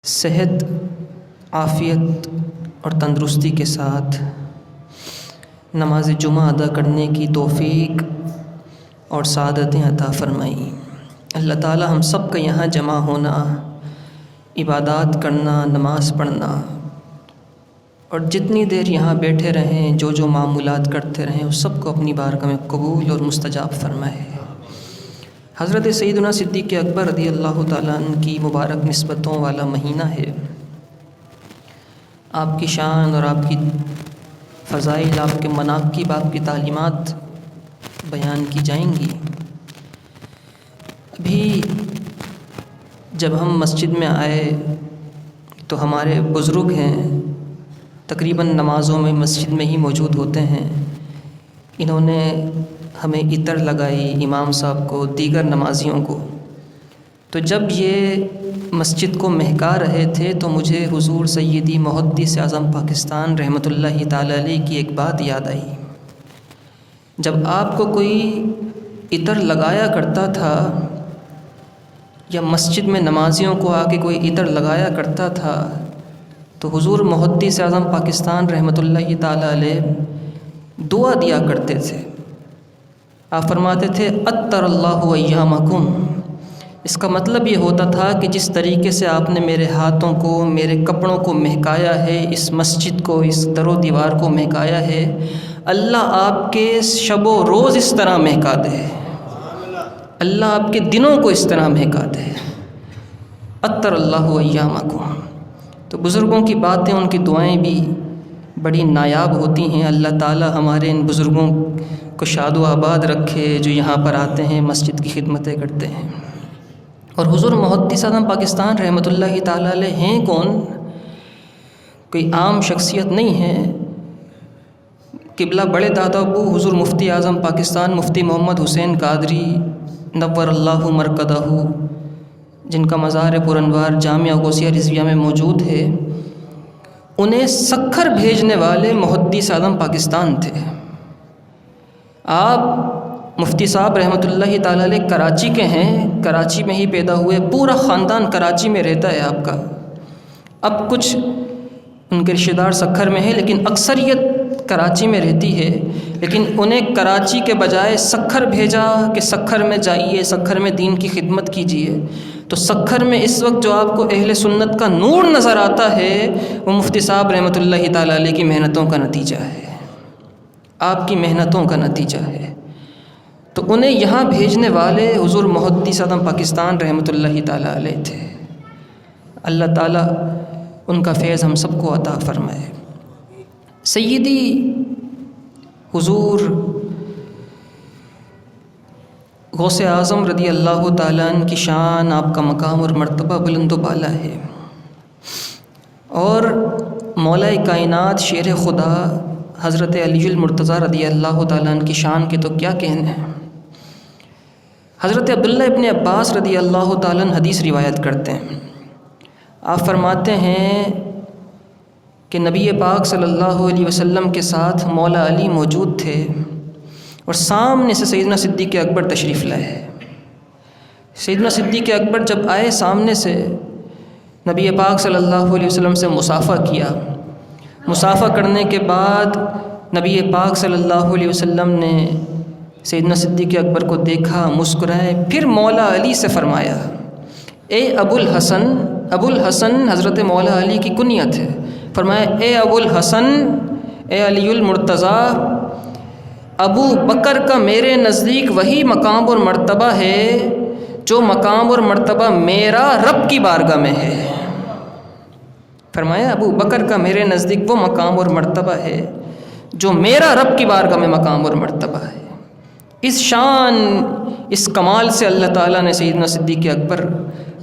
صحت، عافیت اور تندرستی کے ساتھ نماز جمعہ ادا کرنے کی توفیق اور سعادتیں عطا فرمائیں۔ اللہ تعالی ہم سب کا یہاں جمع ہونا، عبادات کرنا، نماز پڑھنا اور جتنی دیر یہاں بیٹھے رہیں جو معمولات کرتے رہیں اس سب کو اپنی بارگاہ میں قبول اور مستجاب فرمائے۔ حضرت سیدنا صدیق اکبر رضی اللہ تعالیٰ عنہ کی مبارک نسبتوں والا مہینہ ہے۔ آپ کی شان اور آپ کی فضائل، آپ کے مناقب، آپ کی تعلیمات بیان کی جائیں گی۔ ابھی جب ہم مسجد میں آئے تو ہمارے بزرگ ہیں، تقریباً نمازوں میں مسجد میں ہی موجود ہوتے ہیں، انہوں نے ہمیں عطر لگائی، امام صاحب کو، دیگر نمازیوں کو۔ تو جب یہ مسجد کو مہکا رہے تھے تو مجھے حضور سیدی محدث اعظم پاکستان رحمۃ اللہ تعالی علیہ کی ایک بات یاد آئی۔ جب آپ کو کوئی عطر لگایا کرتا تھا یا مسجد میں نمازیوں کو آ کے کوئی عطر لگایا کرتا تھا تو حضور محدث اعظم پاکستان رحمۃ اللہ تعالی علیہ دعا دیا کرتے تھے۔ آپ فرماتے تھے عطر اللہ ایامکم۔ اس کا مطلب یہ ہوتا تھا کہ جس طریقے سے آپ نے میرے ہاتھوں کو، میرے کپڑوں کو مہکایا ہے، اس مسجد کو، اس در و دیوار کو مہکایا ہے، اللہ آپ کے شب و روز اس طرح مہکا دے، اللہ آپ کے دنوں کو اس طرح مہکا دے۔ عطر اللہ ایامکم۔ تو بزرگوں کی باتیں، ان کی دعائیں بھی بڑی نایاب ہوتی ہیں۔ اللہ تعالی ہمارے ان بزرگوں کو شاد و آباد رکھے جو یہاں پر آتے ہیں، مسجد کی خدمتیں کرتے ہیں۔ اور حضور محدث اعظم پاکستان رحمۃ اللہ تعالی علیہ ہیں کون؟ کوئی عام شخصیت نہیں ہے۔ قبلہ بڑے دادا ابو حضور مفتی اعظم پاکستان مفتی محمد حسین قادری نور اللہ مرکزہ، جن کا مزار پرانوار جامعہ غوثیہ رضویہ میں موجود ہے، انہیں سکھر بھیجنے والے محدث اعظم پاکستان تھے۔ آپ مفتی صاحب رحمۃ اللہ تعالی علیہ کراچی کے ہیں، کراچی میں ہی پیدا ہوئے، پورا خاندان کراچی میں رہتا ہے آپ کا۔ اب کچھ ان کے رشتہ دار سکھر میں ہیں لیکن اکثریت کراچی میں رہتی ہے، لیکن انہیں کراچی کے بجائے سکھر بھیجا کہ سکھر میں جائیے، سکھر میں دین کی خدمت کیجیے۔ تو سکھر میں اس وقت جو آپ کو اہل سنت کا نور نظر آتا ہے وہ مفتی صاحب رحمۃ اللہ تعالی علیہ کی محنتوں کا نتیجہ ہے، آپ کی محنتوں کا نتیجہ ہے۔ تو انہیں یہاں بھیجنے والے حضور محدث اعظم پاکستان رحمۃ اللہ تعالی علیہ تھے۔ اللہ تعالیٰ ان کا فیض ہم سب کو عطا فرمائے۔ سیدی حضور غوث اعظم رضی اللہ تعالیٰ عنہ کی شان، آپ کا مقام اور مرتبہ بلند و بالا ہے، اور مولا کائنات شیر خدا حضرت علی المرتضیٰ رضی اللہ تعالیٰ عنہ کی شان کے تو کیا کہنے ہیں۔ حضرت عبداللہ ابن عباس رضی اللہ تعالیٰ عنہ حدیث روایت کرتے ہیں۔ آپ فرماتے ہیں کہ نبی پاک صلی اللہ علیہ وسلم کے ساتھ مولا علی موجود تھے اور سامنے سے سیدنا صدیق اکبر تشریف لائے۔ سیدنا صدیق اکبر جب آئے سامنے سے، نبی پاک صلی اللہ علیہ وسلم سے مصافحہ کیا۔ مصافحہ کرنے کے بعد نبی پاک صلی اللہ علیہ وسلم نے سیدنا صدیق اکبر کو دیکھا، مسکرائے، پھر مولا علی سے فرمایا اے ابو الحسن۔ ابو الحسن حضرت مولا علی کی کنیت ہے۔ فرمایا اے ابو الحسن، اے علی المرتضیٰ، ابو بکر کا میرے نزدیک وہی مقام اور مرتبہ ہے جو مقام اور مرتبہ میرا رب کی بارگاہ میں ہے۔ فرمایا ابو بکر کا میرے نزدیک وہ مقام اور مرتبہ ہے جو میرا رب کی بارگاہ میں مقام اور مرتبہ ہے۔ اس شان، اس کمال سے اللہ تعالیٰ نے سیدنا صدیق اکبر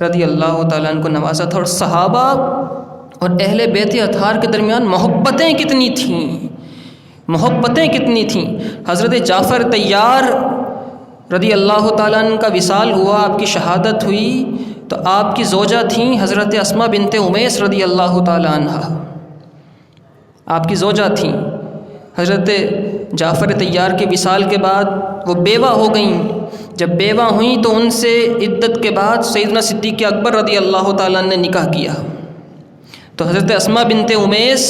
رضی اللہ تعالیٰ عنہ کو نوازا تھا۔ اور صحابہ اور اہل بیت اطہار کے درمیان محبتیں کتنی تھیں، محبتیں کتنی تھیں۔ حضرت جعفر طیار رضی اللہ تعالیٰ عنہ کا وصال ہوا، آپ کی شہادت ہوئی، تو آپ کی زوجہ تھیں حضرت اسماء بنت امیس رضی اللہ تعالیٰ عنہ، آپ کی زوجہ تھیں۔ حضرت جعفر طیار کے وصال کے بعد وہ بیوہ ہو گئیں۔ جب بیوہ ہوئیں تو ان سے عدت کے بعد سیدنا صدیق اکبر رضی اللہ تعالیٰ نے نکاح کیا۔ تو حضرت اسماء بنت امیس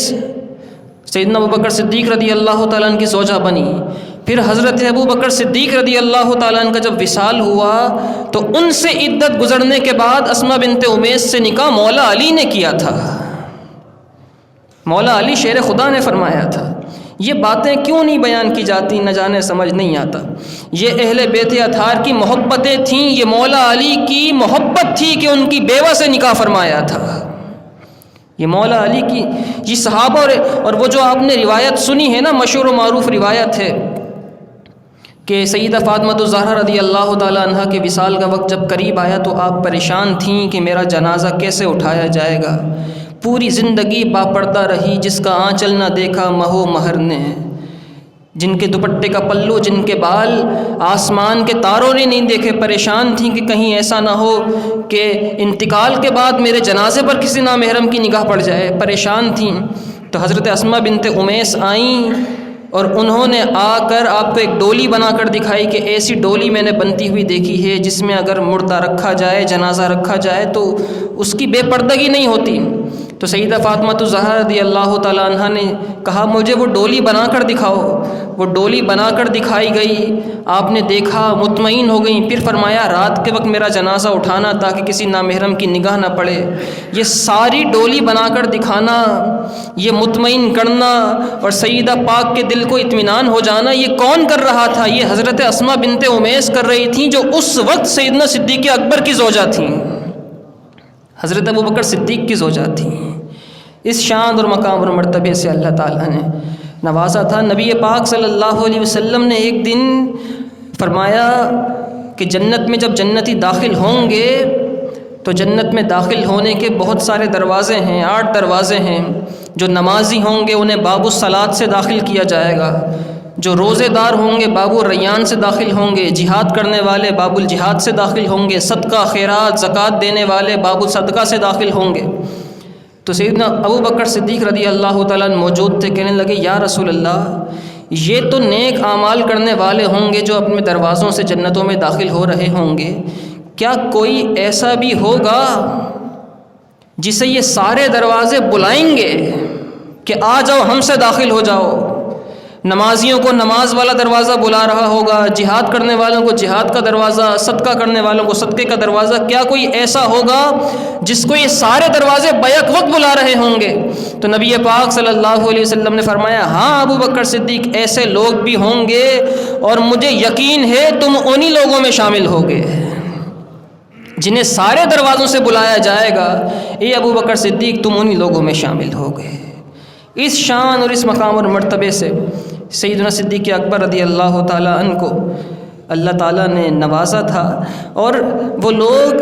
سیدنا ابوبکر صدیق رضی اللہ تعالیٰ عنہ کی زوجہ بنی. پھر حضرت ابوبکر صدیق رضی اللہ تعالیٰ عنہ کا جب وصال ہوا تو ان سے عدت گزرنے کے بعد اسماء بنت امیس سے نکاح مولا علی نے کیا تھا. مولا علی شیر خدا نے فرمایا تھا. یہ باتیں کیوں نہیں بیان کی جاتی نہ جانے سمجھ نہیں آتا. یہ اہل بیت اطہار کی محبتیں تھیں، یہ مولا علی کی محبت تھی کہ ان کی بیوہ سے نکاح فرمایا تھا. یہ مولا علی کی یہ صحابہ اور وہ جو آپ نے روایت سنی ہے نا، مشہور و معروف روایت ہے کہ سیدہ فاطمہ الزہرا رضی اللہ تعالیٰ عنہ کے وصال کا وقت جب قریب آیا تو آپ پریشان تھیں کہ میرا جنازہ کیسے اٹھایا جائے گا. پوری زندگی باپردہ رہی، جس کا آنچل نہ دیکھا مہو مہر نے، جن کے دوپٹے کا پلو، جن کے بال آسمان کے تاروں نے نہیں دیکھے. پریشان تھیں کہ کہیں ایسا نہ ہو کہ انتقال کے بعد میرے جنازے پر کسی نامحرم کی نگاہ پڑ جائے. پریشان تھیں. تو حضرت اسماء بنت امیس آئیں اور انہوں نے آ کر آپ کو ایک ڈولی بنا کر دکھائی کہ ایسی ڈولی میں نے بنتی ہوئی دیکھی ہے جس میں اگر مردہ رکھا جائے، جنازہ رکھا جائے تو اس کی بے پردگی نہیں ہوتی. تو سیدہ فاطمہ الزہرا رضی اللہ تعالیٰ عنہ نے کہا مجھے وہ ڈولی بنا کر دکھاؤ. وہ ڈولی بنا کر دکھائی گئی. آپ نے دیکھا، مطمئن ہو گئیں. پھر فرمایا رات کے وقت میرا جنازہ اٹھانا تاکہ کسی نامحرم کی نگاہ نہ پڑے. یہ ساری ڈولی بنا کر دکھانا، یہ مطمئن کرنا اور سیدہ پاک کے دل کو اطمینان ہو جانا، یہ کون کر رہا تھا؟ یہ حضرت اسماء بنت امیس کر رہی تھیں، جو اس وقت سیدنا صدیق اکبر کی زوجہ تھیں، حضرت ابوبکر صدیق کی زوجہ تھیں. اس شان اور مقام اور مرتبے سے اللہ تعالیٰ نے نوازا تھا. نبی پاک صلی اللہ علیہ وسلم نے ایک دن فرمایا کہ جنت میں جب جنتی داخل ہوں گے تو جنت میں داخل ہونے کے بہت سارے دروازے ہیں، 8 دروازے ہیں. جو نمازی ہوں گے انہیں باب الصلاۃ سے داخل کیا جائے گا، جو روزے دار ہوں گے باب الریان سے داخل ہوں گے، جہاد کرنے والے باب الجہاد سے داخل ہوں گے، صدقہ خیرات زکوٰۃ دینے والے باب الصدقہ سے داخل ہوں گے. تو سیدنا ابوبکر صدیق رضی اللہ تعالیٰ موجود تھے. کہنے لگے یا رسول اللہ، یہ تو نیک اعمال کرنے والے ہوں گے جو اپنے دروازوں سے جنتوں میں داخل ہو رہے ہوں گے، کیا کوئی ایسا بھی ہوگا جسے یہ سارے دروازے بلائیں گے کہ آ جاؤ ہم سے داخل ہو جاؤ؟ نمازیوں کو نماز والا دروازہ بلا رہا ہوگا، جہاد کرنے والوں کو جہاد کا دروازہ، صدقہ کرنے والوں کو صدقے کا دروازہ. کیا کوئی ایسا ہوگا جس کو یہ سارے دروازے بیک وقت بلا رہے ہوں گے؟ تو نبی پاک صلی اللہ علیہ وسلم نے فرمایا ہاں ابوبکر صدیق، ایسے لوگ بھی ہوں گے اور مجھے یقین ہے تم انہی لوگوں میں شامل ہوگے جنہیں سارے دروازوں سے بلایا جائے گا. اے ابوبکر صدیق تم انہی لوگوں میں شامل ہوگے. اس شان اور اس مقام اور مرتبے سے سیدنا صدیق اکبر رضی اللہ تعالیٰ عنہ کو اللہ تعالیٰ نے نوازا تھا. اور وہ لوگ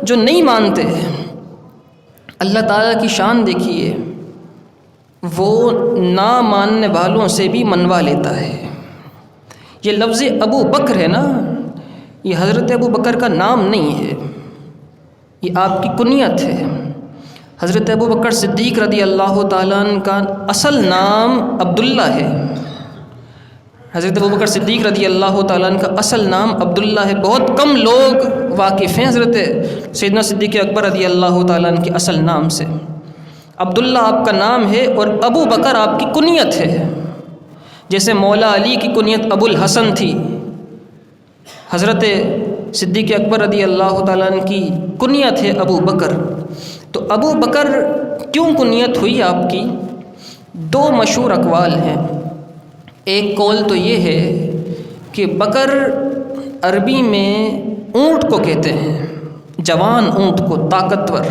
جو نہیں مانتے، اللہ تعالیٰ کی شان دیکھیے، وہ نہ ماننے والوں سے بھی منوا لیتا ہے. یہ لفظ ابو بکر ہے نا، یہ حضرت ابو بکر کا نام نہیں ہے، یہ آپ کی کنیت ہے. حضرت ابوبکر صدیق رضی اللہ تعالیٰ عنہ کا اصل نام عبداللہ ہے. حضرت ابوبکر صدیق رضی اللہ تعالیٰ عنہ کا اصل نام عبداللہ ہے. بہت کم لوگ واقف ہیں حضرت سیدنا صدیق اکبر رضی اللہ تعالیٰ عنہ کے اصل نام سے. عبداللہ آپ کا نام ہے اور ابو بکر آپ کی کنیت ہے. جیسے مولا علی کی کنیت ابو الحسن تھی، حضرت صدیق اکبر رضی اللہ تعالیٰ عنہ کی کنیت ہے ابو بکر. تو ابو بکر کیوں کنیت ہوئی آپ کی؟ 2 مشہور اقوال ہیں. ایک قول تو یہ ہے کہ بکر عربی میں اونٹ کو کہتے ہیں، جوان اونٹ کو، طاقتور،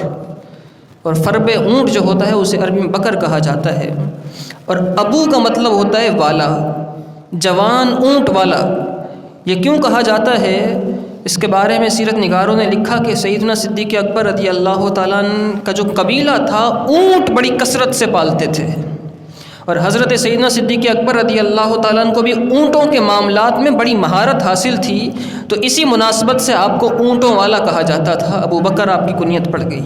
اور فرب اونٹ جو ہوتا ہے اسے عربی میں بکر کہا جاتا ہے. اور ابو کا مطلب ہوتا ہے والا، جوان اونٹ والا. یہ کیوں کہا جاتا ہے؟ اس کے بارے میں سیرت نگاروں نے لکھا کہ سیدنا صدیق اکبر رضی اللہ تعالیٰ عنہ کا جو قبیلہ تھا اونٹ بڑی کثرت سے پالتے تھے، اور حضرت سیدنا صدیق اکبر رضی اللہ تعالیٰ عنہ کو بھی اونٹوں کے معاملات میں بڑی مہارت حاصل تھی. تو اسی مناسبت سے آپ کو اونٹوں والا کہا جاتا تھا. ابو بکر آپ کی کنیت پڑ گئی.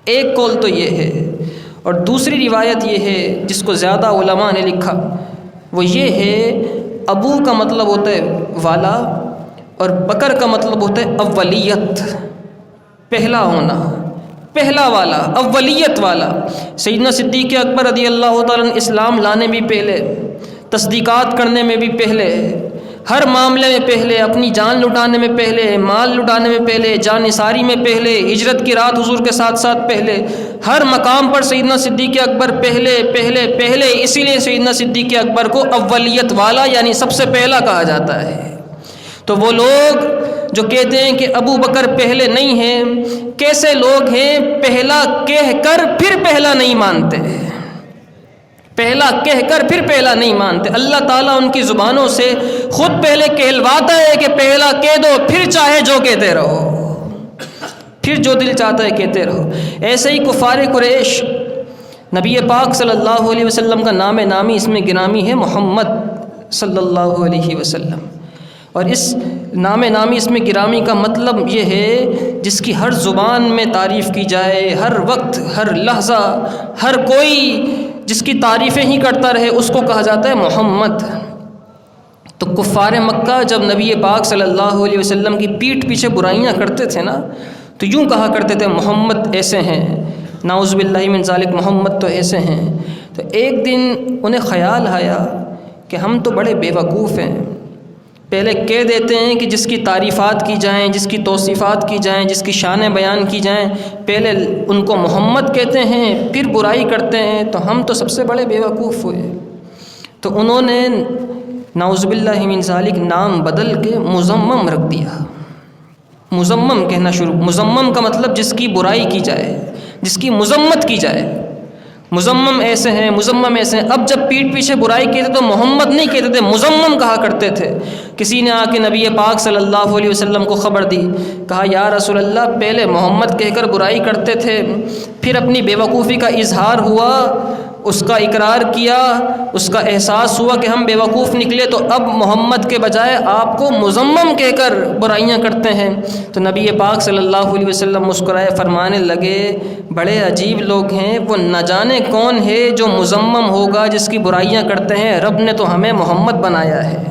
ایک قول تو یہ ہے. اور دوسری روایت یہ ہے جس کو زیادہ علماء نے لکھا، وہ یہ ہے ابو کا مطلب ہوتا ہے والا اور بکر کا مطلب ہوتا ہے اولیت، پہلا ہونا، پہلا والا، اولیت والا۔ سیدنا صدیق اکبر رضی اللہ تعالیٰ عنہ اسلام لانے بھی پہلے، تصدیقات کرنے میں بھی پہلے، ہر معاملے میں پہلے، اپنی جان لٹانے میں پہلے، مال لٹانے میں پہلے، جان نثاری میں پہلے، ہجرت کی رات حضور کے ساتھ ساتھ پہلے، ہر مقام پر سیدنا صدیق اکبر پہلے پہلے پہلے۔ اسی لیے سیدنا صدیق اکبر کو اولیت والا یعنی سب سے پہلا کہا جاتا ہے۔ تو وہ لوگ جو کہتے ہیں کہ ابو بکر پہلے نہیں ہیں، کیسے لوگ ہیں پہلا کہہ کر پھر پہلا نہیں مانتے، پہلا کہہ کر پھر پہلا نہیں مانتے۔ اللہ تعالیٰ ان کی زبانوں سے خود پہلے کہلواتا ہے کہ پہلا کہہ دو، پھر چاہے جو کہتے رہو، پھر جو دل چاہتا ہے کہتے رہو۔ ایسے ہی کفار قریش، نبی پاک صلی اللہ علیہ وسلم کا نام نامی اس میں گرامی ہے محمد صلی اللہ علیہ وسلم، اور اس نام نامی اس میں گرامی کا مطلب یہ ہے جس کی ہر زبان میں تعریف کی جائے، ہر وقت، ہر لحظہ، ہر کوئی جس کی تعریفیں ہی کرتا رہے، اس کو کہا جاتا ہے محمد۔ تو کفار مکہ جب نبی پاک صلی اللہ علیہ وسلم کی پیٹھ پیچھے برائیاں کرتے تھے نا، تو یوں کہا کرتے تھے محمد ایسے ہیں، نعوذ باللہ من ذالک، محمد تو ایسے ہیں۔ تو ایک دن انہیں خیال آیا کہ ہم تو بڑے بے وقوف ہیں، پہلے کہہ دیتے ہیں کہ جس کی تعریفات کی جائیں، جس کی توصیفات کی جائیں، جس کی شانیں بیان کی جائیں، پہلے ان کو محمد کہتے ہیں، پھر برائی کرتے ہیں، تو ہم تو سب سے بڑے بے وقوف ہوئے۔ تو انہوں نے نعوذ باللہ من ذالک نام بدل کے مزمم رکھ دیا، مزمم کہنا شروع۔ مزمم کا مطلب جس کی برائی کی جائے، جس کی مذمت کی جائے، مزمم ایسے ہیں، مزمم ایسے ہیں۔ اب جب پیٹھ پیچھے برائی کہتے تو محمد نہیں کہتے تھے، مزمم کہا کرتے تھے۔ کسی نے آ کے نبی پاک صلی اللہ علیہ وسلم کو خبر دی، کہا یا رسول اللہ پہلے محمد کہہ کر برائی کرتے تھے، پھر اپنی بے وقوفی کا اظہار ہوا، اس کا اقرار کیا، اس کا احساس ہوا کہ ہم بے وقوف نکلے، تو اب محمد کے بجائے آپ کو مزمم کہہ کر برائیاں کرتے ہیں۔ تو نبی پاک صلی اللہ علیہ وسلم مسکرائے، فرمانے لگے بڑے عجیب لوگ ہیں، وہ نہ جانے کون ہے جو مزمم ہوگا، جس کی برائیاں کرتے ہیں، رب نے تو ہمیں محمد بنایا ہے،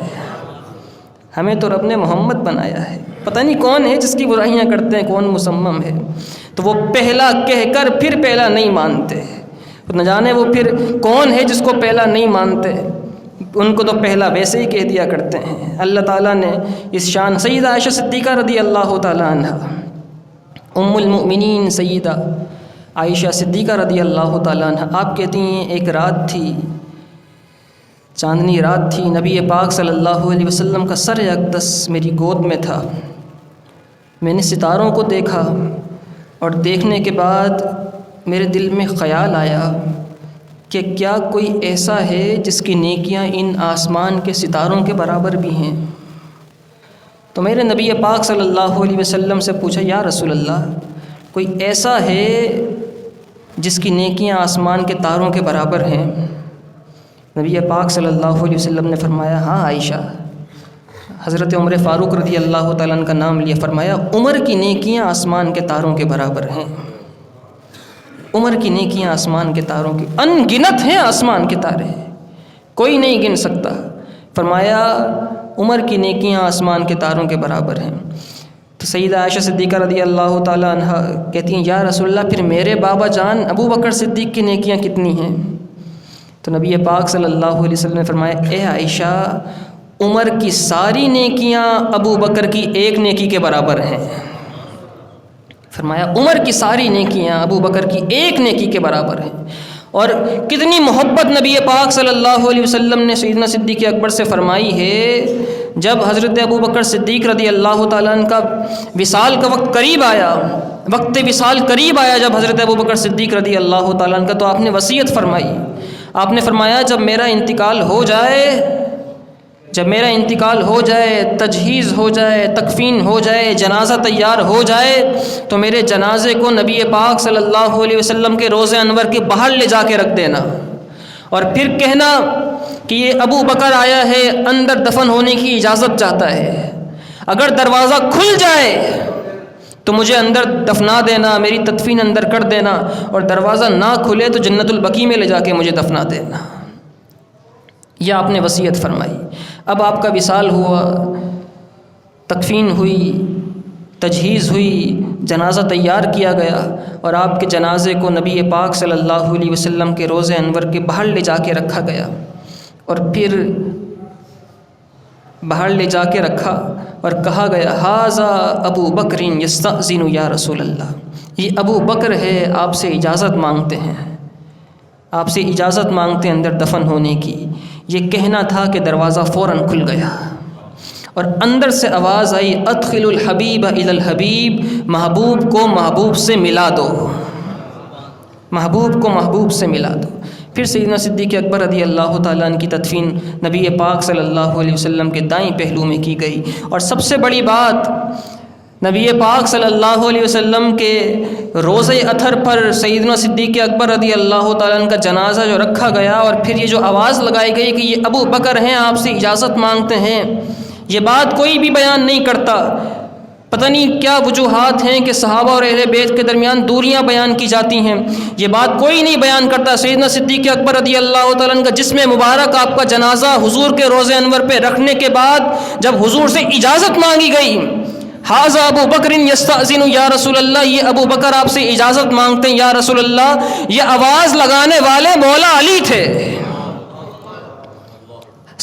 ہمیں تو رب نے محمد بنایا ہے، پتہ نہیں کون ہے جس کی برائیاں کرتے ہیں، کون مزمم ہے۔ تو وہ پہلا کہہ کر پھر پہلا نہیں مانتے، نہ جانے وہ پھر کون ہے جس کو پہلا نہیں مانتے، ان کو تو پہلا ویسے ہی کہہ دیا کرتے ہیں۔ اللہ تعالیٰ نے اس شان سیدہ عائشہ صدیقہ رضی اللہ تعالیٰ عنہ، ام المؤمنین سیدہ عائشہ صدیقہ رضی اللہ تعالیٰ عنہ، آپ کہتی ہیں ایک رات تھی، چاندنی رات تھی، نبی پاک صلی اللہ علیہ وسلم کا سر اقدس میری گود میں تھا، میں نے ستاروں کو دیکھا، اور دیکھنے کے بعد میرے دل میں خیال آیا کہ کیا کوئی ایسا ہے جس کی نیکیاں ان آسمان کے ستاروں کے برابر بھی ہیں؟ تو میرے نبی پاک صلی اللہ علیہ وسلم سے پوچھا یا رسول اللہ کوئی ایسا ہے جس کی نیکیاں آسمان کے تاروں کے برابر ہیں؟ نبی پاک صلی اللہ علیہ وسلم نے فرمایا ہاں عائشہ۔ حضرت عمر فاروق رضی اللہ تعالیٰ عنہ کا نام لیا، فرمایا عمر کی نیکیاں آسمان کے تاروں کے برابر ہیں، عمر کی نیکیاں آسمان کے تاروں کی، ان گنت ہیں آسمان کے تارے، کوئی نہیں گن سکتا۔ فرمایا عمر کی نیکیاں آسمان کے تاروں کے برابر ہیں۔ تو سیدہ عائشہ صدیقہ رضی اللہ تعالیٰ عنہ کہتی ہیں یا رسول اللہ پھر میرے بابا جان ابو بکر صدیق کی نیکیاں کتنی ہیں؟ تو نبی پاک صلی اللہ علیہ وسلم نے فرمایا اے عائشہ عمر کی ساری نیکیاں ابو بکر کی ایک نیکی کے برابر ہیں۔ فرمایا عمر کی ساری نیکیاں ابو بکر کی ایک نیکی کے برابر ہیں۔ اور کتنی محبت نبی پاک صلی اللہ علیہ وسلم نے سیدنا صدیق اکبر سے فرمائی ہے، جب حضرت ابو بکر صدیق رضی اللہ تعالیٰ عنہ کا وصال کا وقت قریب آیا، وقت وصال قریب آیا جب حضرت ابو بکر صدیق رضی اللہ تعالیٰ عنہ کا، تو آپ نے وصیت فرمائی، آپ نے فرمایا جب میرا انتقال ہو جائے، جب میرا انتقال ہو جائے، تجہیز ہو جائے، تکفین ہو جائے، جنازہ تیار ہو جائے، تو میرے جنازے کو نبی پاک صلی اللہ علیہ وسلم کے روضہ انور کے باہر لے جا کے رکھ دینا، اور پھر کہنا کہ یہ ابو بکر آیا ہے، اندر دفن ہونے کی اجازت چاہتا ہے، اگر دروازہ کھل جائے تو مجھے اندر دفنا دینا، میری تدفین اندر کر دینا، اور دروازہ نہ کھلے تو جنت البقیع میں لے جا کے مجھے دفنا دینا۔ یہ آپ نے وصیت فرمائی۔ اب آپ کا وصال ہوا، تکفین ہوئی، تجہیز ہوئی، جنازہ تیار کیا گیا اور آپ کے جنازے کو نبی پاک صلی اللہ علیہ وسلم کے روضہ انور کے باہر لے جا کے رکھا گیا، اور پھر باہر لے جا کے رکھا اور کہا گیا ھذا ابو بکر یستأذن یا رسول اللہ، یہ ابو بکر ہے، آپ سے اجازت مانگتے ہیں، آپ سے اجازت مانگتے ہیں اندر دفن ہونے کی۔ یہ کہنا تھا کہ دروازہ فوراً کھل گیا اور اندر سے آواز آئی ادخل الحبیب الی الحبیب، محبوب کو محبوب سے ملا دو، محبوب کو محبوب سے ملا دو۔ پھر سیدنا صدیق اکبر رضی اللہ تعالیٰ عنہ کی تدفین نبی پاک صلی اللہ علیہ وسلم کے دائیں پہلو میں کی گئی، اور سب سے بڑی بات نبی پاک صلی اللہ علیہ وسلم کے روضہ اطہر پر سیدنا صدیق اکبر رضی اللہ تعالیٰ عنہ کا جنازہ جو رکھا گیا، اور پھر یہ جو آواز لگائی گئی کہ یہ ابو بکر ہیں، آپ سے اجازت مانگتے ہیں، یہ بات کوئی بھی بیان نہیں کرتا۔ پتہ نہیں کیا وجوہات ہیں کہ صحابہ اور اہل بیت کے درمیان دوریاں بیان کی جاتی ہیں، یہ بات کوئی نہیں بیان کرتا۔ سیدنا صدیق اکبر رضی اللہ تعالیٰ عنہ کا جسم مبارک آپ کا جنازہ حضور کے روضہ انور پہ رکھنے کے بعد جب حضور سے اجازت مانگی گئی، ھذا ابو بکر یستأذن یا رسول اللہ، یہ ابو بکر آپ سے اجازت مانگتے ہیں یا رسول اللہ، یہ آواز لگانے والے مولا علی تھے۔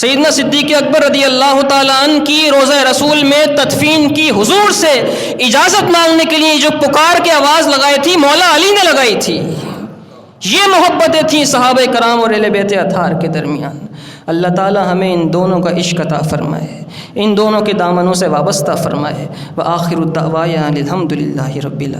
سیدنا صدیق اکبر رضی اللہ تعالیٰ عنہ کی روضہ رسول میں تدفین کی حضور سے اجازت مانگنے کے لیے جو پکار کے آواز لگائی تھی مولا علی نے لگائی تھی۔ یہ محبتیں تھیں صحابہ کرام اور اہل بیت اطہار کے درمیان۔ اللہ تعالی ہمیں ان دونوں کا عشق عطا فرمائے، ان دونوں کے دامنوں سے وابستہ فرمائے۔ وآخر الدعوانا الحمد للہ رب العالمین۔